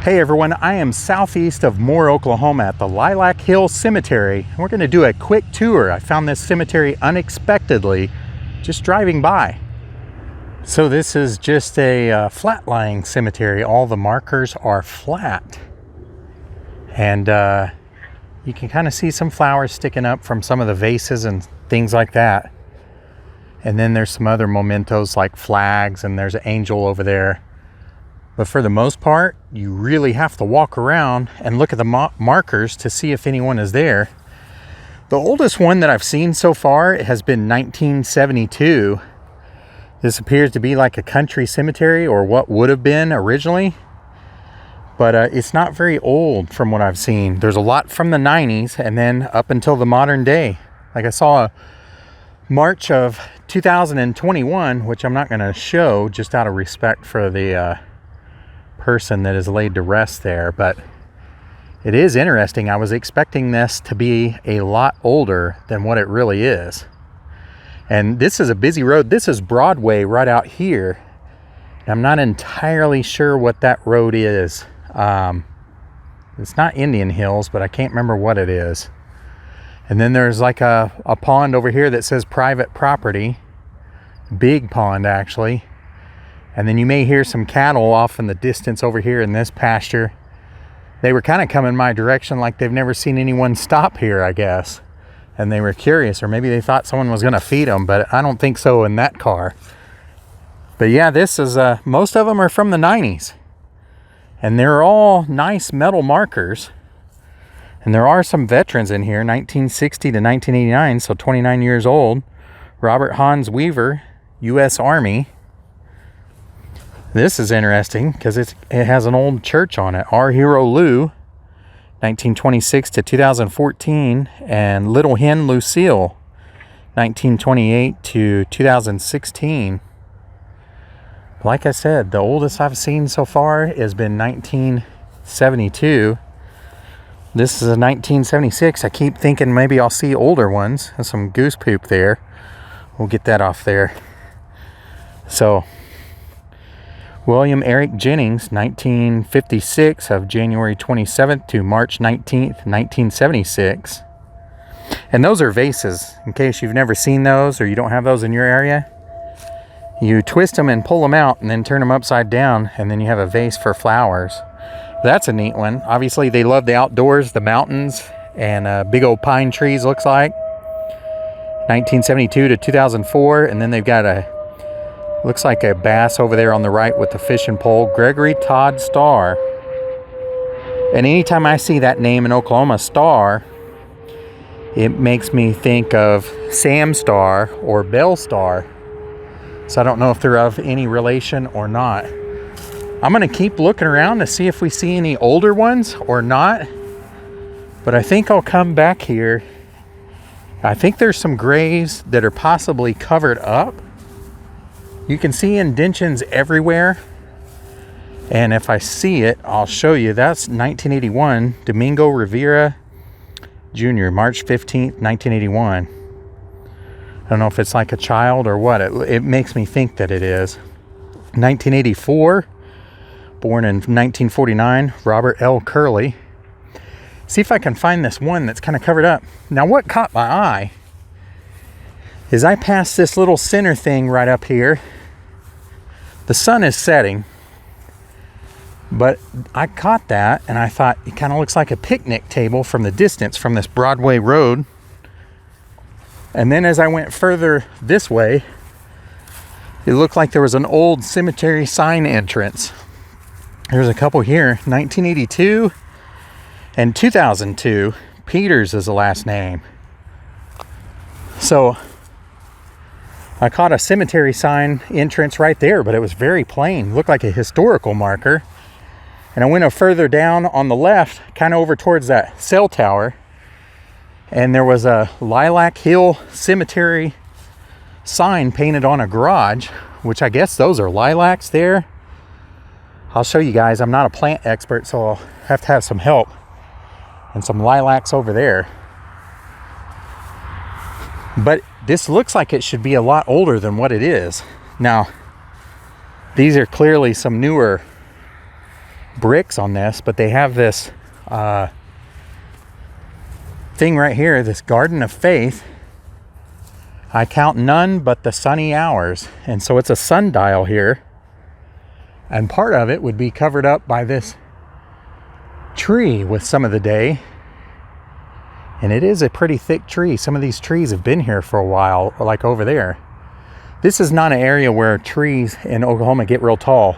Hey everyone, I am southeast of Moore, Oklahoma at the Lilac Hill Cemetery. We're going to do a quick tour. I found this cemetery unexpectedly just driving by. So this is just a flat-lying cemetery. All the markers are flat. And you can kind of see some flowers sticking up from some of the vases and things like that. And then there's some other mementos like flags, and there's an angel over there. But for the most part, you really have to walk around and look at the markers to see if anyone is there. The oldest one that I've seen so far has been 1972. This appears to be like a country cemetery, or what would have been originally. But it's not very old from what I've seen. There's a lot from the 90s and then up until the modern day. Like I saw a March of 2021, which I'm not going to show just out of respect for the person that is laid to rest there, but it is interesting. I was expecting this to be a lot older than what it really is. And this is a busy road. This is Broadway right out here. I'm not entirely sure what that road is. It's not Indian Hills, but I can't remember what it is. And then there's like a pond over here that says private property. Big pond, actually. And then you may hear some cattle off in the distance over here in this pasture. They were kind of coming my direction like they've never seen anyone stop here, I guess. And they were curious, or maybe they thought someone was going to feed them, but I don't think so in that car. But yeah, this is, most of them are from the 90s. And they're all nice metal markers. And there are some veterans in here, 1960 to 1989, so 29 years old. Robert Hans Weaver, U.S. Army. This is interesting because it has an old church on it. Our Hero Lou, 1926 to 2014, and Little Hen Lucille, 1928 to 2016. Like I said, the oldest I've seen so far has been 1972. This is a 1976. I keep thinking maybe I'll see older ones. There's some goose poop there. We'll get that off there. So, William Eric Jennings, 1956, of January 27th to March 19th, 1976. And those are vases, in case you've never seen those or you don't have those in your area. You twist them and pull them out and then turn them upside down, and then you have a vase for flowers. That's a neat one. Obviously, they love the outdoors, the mountains, and big old pine trees, looks like. 1972 to 2004, and then they've got looks like a bass over there on the right with the fishing pole. Gregory Todd Starr. And anytime I see that name in Oklahoma, Starr, it makes me think of Sam Starr or Bell Starr. So I don't know if they're of any relation or not. I'm going to keep looking around to see if we see any older ones or not. But I think I'll come back here. I think there's some graves that are possibly covered up. You can see indentions everywhere. And if I see it, I'll show you. That's 1981, Domingo Rivera Jr., March 15th, 1981. I don't know if it's like a child or what. It makes me think that it is. 1984, born in 1949, Robert L. Curley. See if I can find this one that's kind of covered up. Now, what caught my eye is I passed this little center thing right up here. The sun is setting, but I caught that and I thought it kind of looks like a picnic table from the distance from this Broadway road. And then as I went further this way, it looked like there was an old cemetery sign entrance. There's a couple here, 1982 and 2002. Peters is the last name. So I caught a cemetery sign entrance right there, but it was very plain. Looked like a historical marker. And I went further down on the left, kind of over towards that cell tower. And there was a Lilac Hill Cemetery sign painted on a garage, which I guess those are lilacs there. I'll show you guys. I'm not a plant expert, so I'll have to have some help. And some lilacs over there. But this looks like it should be a lot older than what it is. Now, these are clearly some newer bricks on this, but they have this thing right here, this garden of faith. I count none but the sunny hours. And so it's a sundial here. And part of it would be covered up by this tree with some of the day. And it is a pretty thick tree. Some of these trees have been here for a while, like over there. This is not an area where trees in Oklahoma get real tall.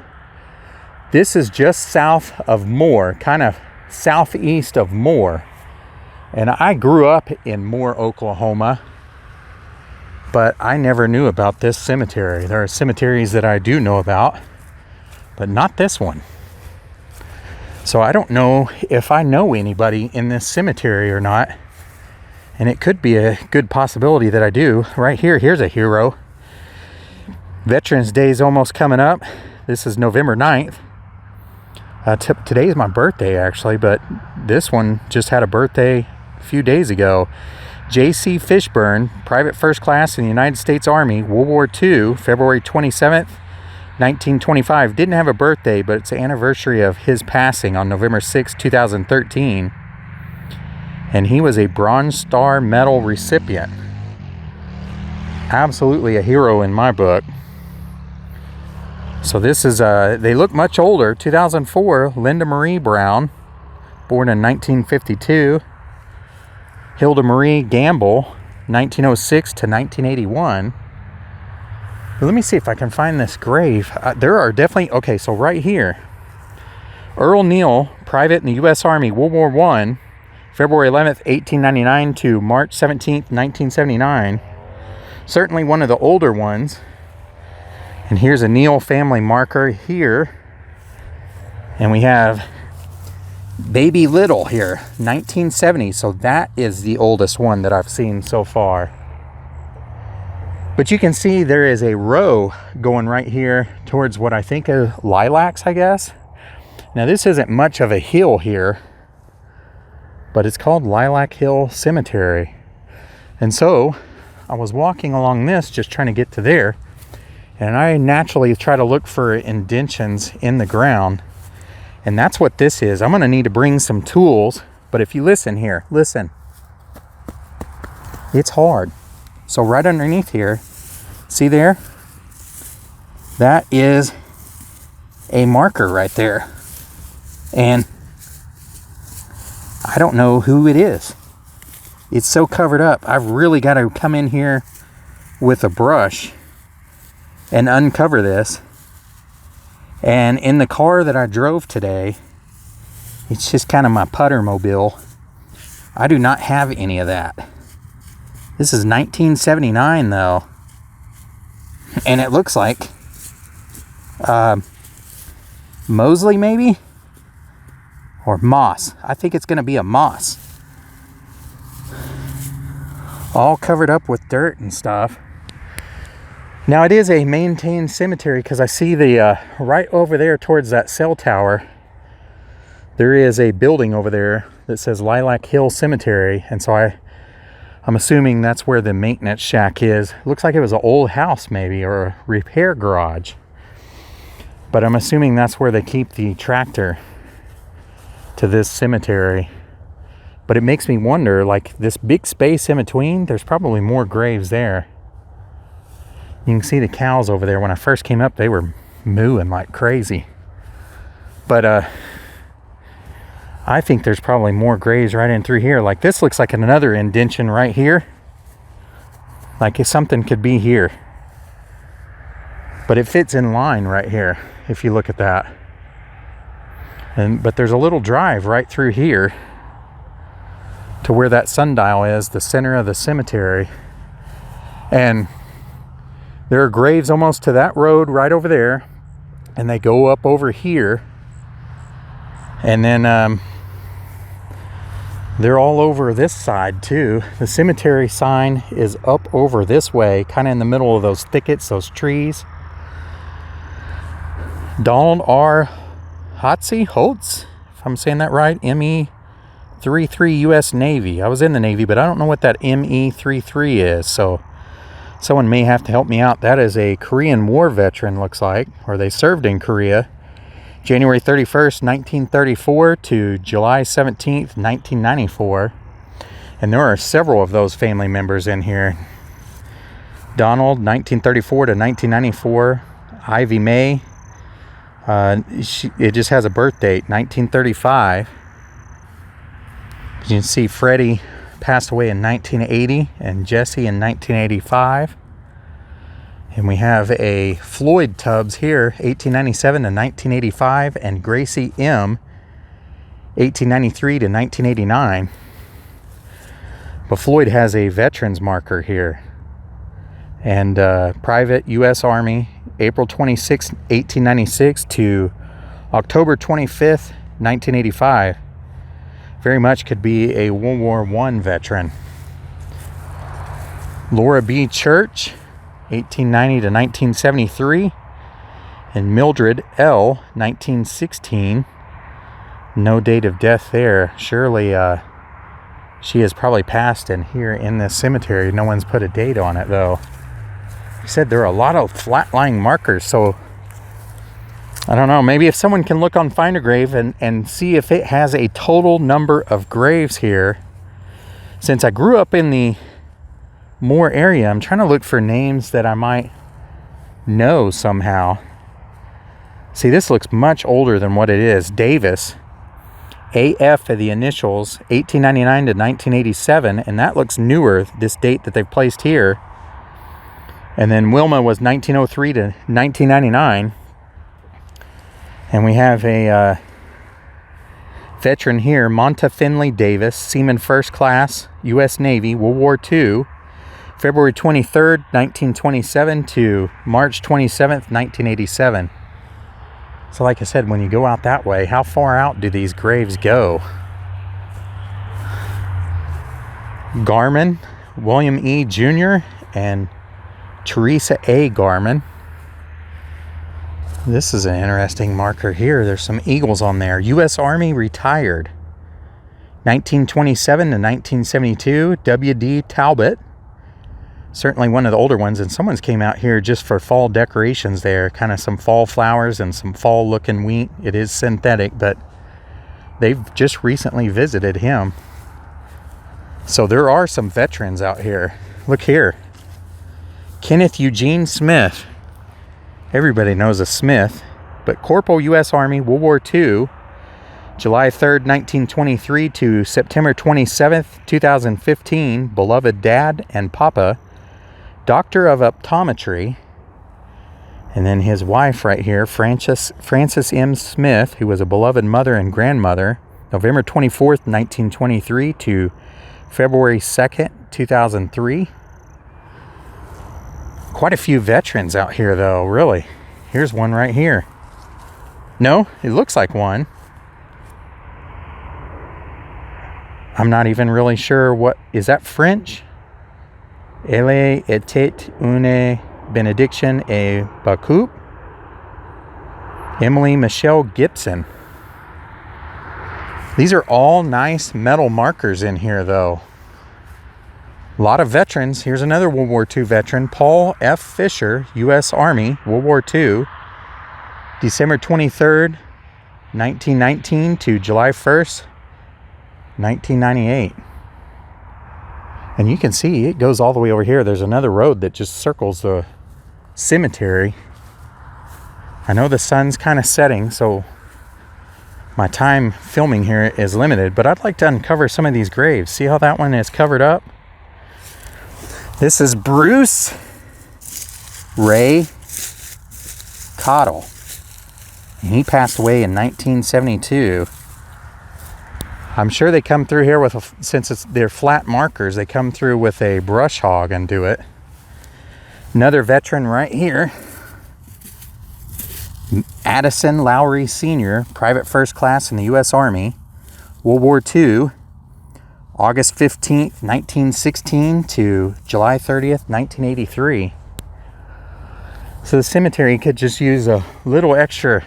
This is just south of Moore, kind of southeast of Moore. And I grew up in Moore, Oklahoma, but I never knew about this cemetery. There are cemeteries that I do know about, but not this one. So I don't know if I know anybody in this cemetery or not. And it could be a good possibility that I do. Right here, here's a hero. Veterans Day is almost coming up. This is November 9th. Today's my birthday, actually, but this one just had a birthday a few days ago. J.C. Fishburne, private first class in the United States Army, World War II, February 27th, 1925. Didn't have a birthday, but it's the anniversary of his passing on November 6, 2013. And he was a Bronze Star Medal recipient. Absolutely a hero in my book. So this is, they look much older. 2004, Linda Marie Brown, born in 1952. Hilda Marie Gamble, 1906 to 1981. But let me see if I can find this grave. There are definitely, okay, so right here. Earl Neal, private in the U.S. Army, World War I, February 11th, 1899 to March 17th, 1979. Certainly one of the older ones. And here's a Neal family marker here. And we have Baby Little here, 1970. So that is the oldest one that I've seen so far. But you can see there is a row going right here towards what I think are lilacs, I guess. Now this isn't much of a hill here, but it's called Lilac Hill Cemetery. And so I was walking along this, just trying to get to there. And I naturally try to look for indentions in the ground. And that's what this is. I'm going to need to bring some tools. But if you listen here, listen. It's hard. So right underneath here, see there? That is a marker right there. And I don't know who it is. It's so covered up. I've really got to come in here with a brush and uncover this. And in the car that I drove today, it's just kind of my putter mobile. I do not have any of that. This is 1979 though. And it looks like Mosley maybe? Or moss. I think it's going to be a moss. All covered up with dirt and stuff. Now it is a maintained cemetery because I see the right over there towards that cell tower. There is a building over there that says Lilac Hill Cemetery. And so I'm assuming that's where the maintenance shack is. Looks like it was an old house maybe, or a repair garage. But I'm assuming that's where they keep the tractor to this cemetery. But it makes me wonder, like this big space in between, there's probably more graves there. You can see the cows over there. When I first came up, they were mooing like crazy. But I think there's probably more graves right in through here. Like this looks like another indention right here. Like if something could be here. But it fits in line right here, if you look at that. But there's a little drive right through here to where that sundial is, the center of the cemetery. And there are graves almost to that road right over there. And they go up over here. And then they're all over this side too. The cemetery sign is up over this way, kind of in the middle of those thickets, those trees. Donald R. Holtz, if I'm saying that right, ME-33 U.S. Navy. I was in the Navy, but I don't know what that ME-33 is, so someone may have to help me out. That is a Korean War veteran, looks like, or they served in Korea. January 31st, 1934 to July 17th, 1994. And there are several of those family members in here. Donald, 1934 to 1994. Ivy Mae, it just has a birth date, 1935. You can see Freddie passed away in 1980 and Jesse in 1985. And we have a Floyd Tubbs here, 1897 to 1985, and Gracie M, 1893 to 1989. But Floyd has a veterans marker here. And Private U.S. Army, April 26, 1896 to October 25th, 1985. Very much could be a World War I veteran. Laura B. Church, 1890 to 1973. And Mildred L., 1916. No date of death there. Surely she has probably passed in here in this cemetery. No one's put a date on it, though. He said there are a lot of flat-lying markers, so I don't know. Maybe if someone can look on Find a Grave and see if it has a total number of graves here. Since I grew up in the Moore area, I'm trying to look for names that I might know somehow. See, this looks much older than what it is. Davis, AF of the initials, 1899 to 1987, and that looks newer, this date that they've placed here. And then Wilma was 1903 to 1999. And we have a veteran here, Monta Finley Davis, Seaman First Class, U.S. Navy, World War II, February 23rd, 1927 to March 27th, 1987. So like I said, when you go out that way, how far out do these graves go? Garman, William E. Jr., and Teresa A. Garman. This is an interesting marker here. There's some eagles on there. U.S. Army retired. 1927 to 1972, W.D. Talbot. Certainly one of the older ones, and someone's came out here just for fall decorations there. Kind of some fall flowers and some fall looking wheat. It is synthetic, but they've just recently visited him. So there are some veterans out here. Look here. Kenneth Eugene Smith. Everybody knows a Smith, but Corporal U.S. Army, World War II, July 3rd, 1923 to September 27th, 2015, beloved dad and papa, doctor of optometry, and then his wife right here, Frances M. Smith, who was a beloved mother and grandmother, November 24th, 1923 to February 2nd, 2003. Quite a few veterans out here, though, really. Here's one right here. No, it looks like one. I'm not even really sure what... Is that French? Elle était une bénédiction et beaucoup. Emily Michelle Gibson. These are all nice metal markers in here, though. A lot of veterans. Here's another World War II veteran, Paul F. Fisher, U.S. Army, World War II, December 23rd, 1919 to July 1st, 1998. And you can see it goes all the way over here. There's another road that just circles the cemetery. I know the sun's kind of setting, so my time filming here is limited, but I'd like to uncover some of these graves. See how that one is covered up? This is Bruce Ray Cottle. And he passed away in 1972. I'm sure they come through here with, since they're flat markers, they come through with a brush hog and do it. Another veteran right here. Addison Lowry Sr., Private First Class in the U.S. Army, World War II, August 15th, 1916 to July 30th, 1983. So the cemetery could just use a little extra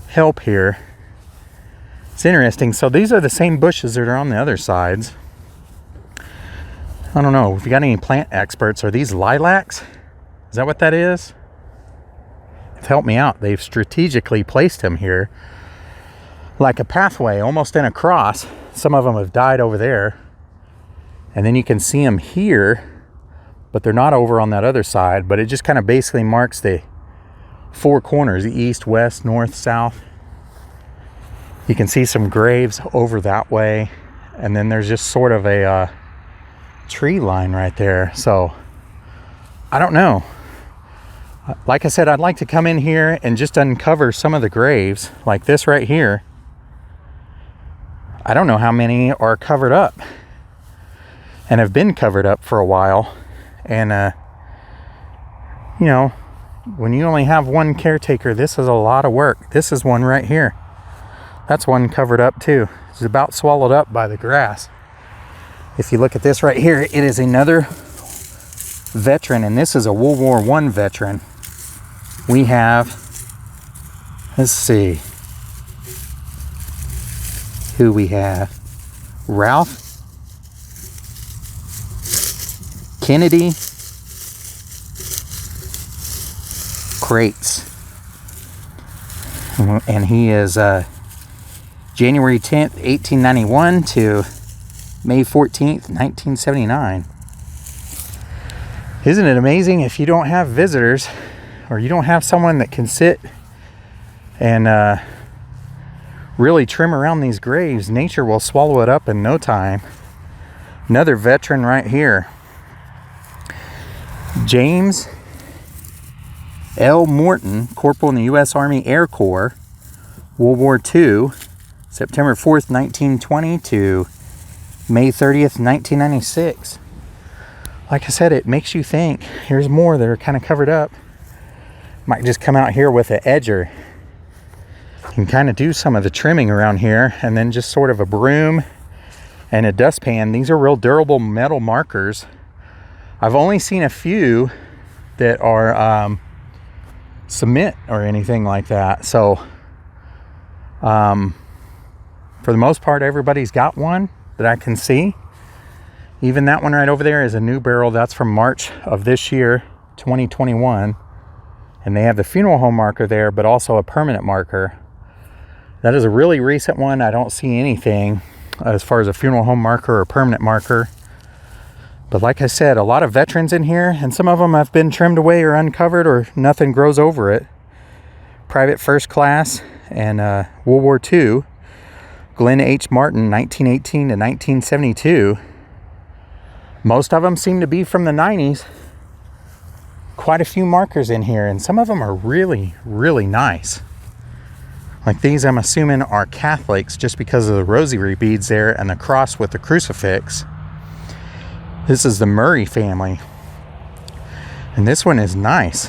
help here. It's interesting. So these are the same bushes that are on the other sides. I don't know if you got any plant experts. Are these lilacs? Is that what that is? have helped me out. They've strategically placed him here like a pathway, almost in a cross. Some of them have died over there. And then you can see them here, but they're not over on that other side. But it just kind of basically marks the four corners, east, west, north, south. You can see some graves over that way. And then there's just sort of a tree line right there. So I don't know. Like I said, I'd like to come in here and just uncover some of the graves like this right here. I don't know how many are covered up and have been covered up for a while. And you know, when you only have one caretaker, this is a lot of work. This is one right here. That's one covered up too. It's about swallowed up by the grass. If you look at this right here, it is another veteran, and this is a World War I veteran. We have, let's see who we have. Ralph Kennedy Crates, and he is January 10th, 1891 to May 14th, 1979. Isn't it amazing if you don't have visitors, or you don't have someone that can sit and really trim around these graves, nature will swallow it up in no time. Another veteran right here. James L. Morton, Corporal in the U.S. Army Air Corps, World War II, September 4th, 1920 to May 30th, 1996. Like I said, it makes you think. Here's more that are kind of covered up. Might just come out here with an edger and kind of do some of the trimming around here, and then just sort of a broom and a dustpan. These are real durable metal markers. I've only seen a few that are cement or anything like that. So for the most part, everybody's got one that I can see. Even that one right over there is a new barrel. That's from March of this year, 2021. And they have the funeral home marker there, but also a permanent marker. That is a really recent one. I don't see anything as far as a funeral home marker or permanent marker. But like I said, a lot of veterans in here, and some of them have been trimmed away or uncovered, or nothing grows over it. Private First Class and World War II. Glenn H. Martin, 1918 to 1972. Most of them seem to be from the 90s. Quite a few markers in here, and some of them are really, really nice. Like these, I'm assuming are Catholics just because of the rosary beads there and the cross with the crucifix. This is the Murray family. And this one is nice.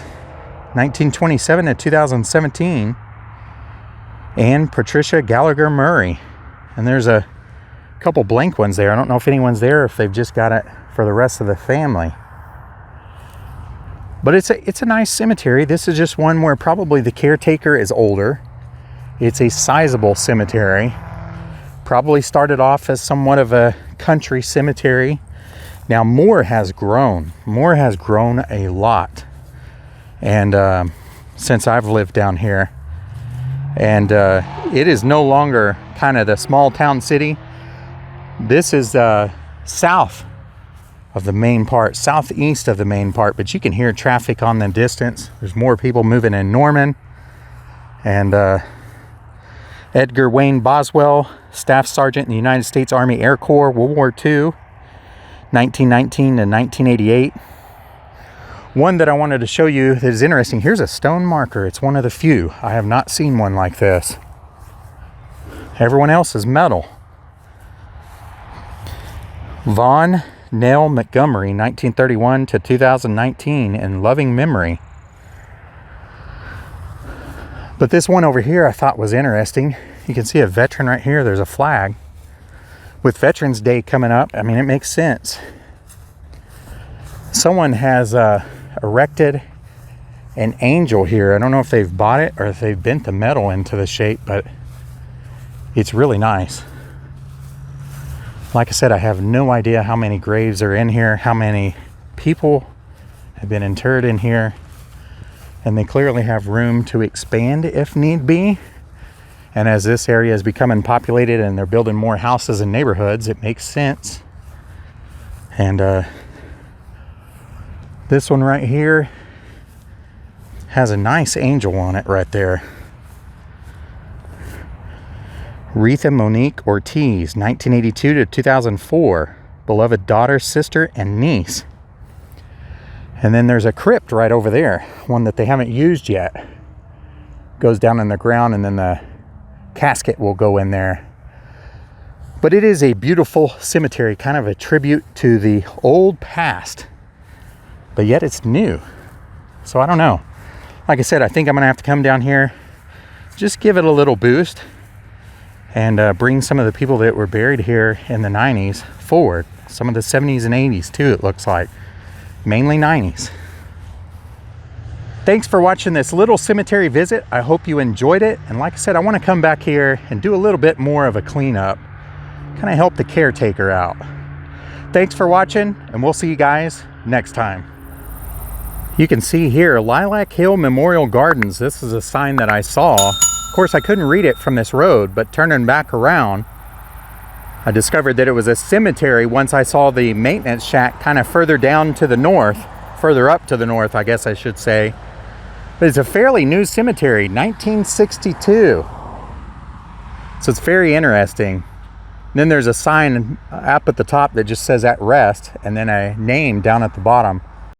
1927 to 2017. And Patricia Gallagher Murray. And there's a couple blank ones there. I don't know if anyone's there or if they've just got it for the rest of the family. But it's a nice cemetery. This is just one where probably the caretaker is older. It's a sizable cemetery. Probably started off as somewhat of a country cemetery. Now more has grown. More has grown a lot. And since I've lived down here. And it is no longer kind of the small town city. This is south of the main part, southeast of the main part, but you can hear traffic on the distance. There's more people moving in Norman. And Edgar Wayne Boswell, Staff Sergeant in the United States Army Air Corps, World War II, 1919 to 1988. One that I wanted to show you that is interesting. Here's a stone marker. It's one of the few. I have not seen one like this. Everyone else is metal. Vaughn Nell Montgomery, 1931 to 2019, in loving memory. But this one over here I thought was interesting. You can see a veteran right here. There's a flag. With Veterans Day coming up, I mean, it makes sense. Someone has erected an angel here. I don't know if they've bought it or if they've bent the metal into the shape, but it's really nice. Like I said, I have no idea how many graves are in here, how many people have been interred in here. And they clearly have room to expand if need be. And as this area is becoming populated and they're building more houses and neighborhoods, it makes sense. And this one right here has a nice angel on it right there. Retha Monique Ortiz, 1982 to 2004. Beloved daughter, sister, and niece. And then there's a crypt right over there, one that they haven't used yet. Goes down in the ground and then the casket will go in there. But it is a beautiful cemetery, kind of a tribute to the old past, but yet it's new. So I don't know. Like I said, I think I'm gonna have to come down here, just give it a little boost, and bring some of the people that were buried here in the 90s forward. Some of the 70s and 80s too, it looks like. Mainly 90s. Thanks for watching this little cemetery visit. I hope you enjoyed it. And like I said, I want to come back here and do a little bit more of a cleanup. Kind of help the caretaker out. Thanks for watching, and we'll see you guys next time. You can see here, Lilac Hill Memorial Gardens. This is a sign that I saw. Of course, I couldn't read it from this road, but turning back around, I discovered that it was a cemetery once I saw the maintenance shack kind of further down to the north, further up to the north, I guess I should say. But it's a fairly new cemetery, 1962. So it's very interesting. And then there's a sign up at the top that just says "at rest," and then a name down at the bottom.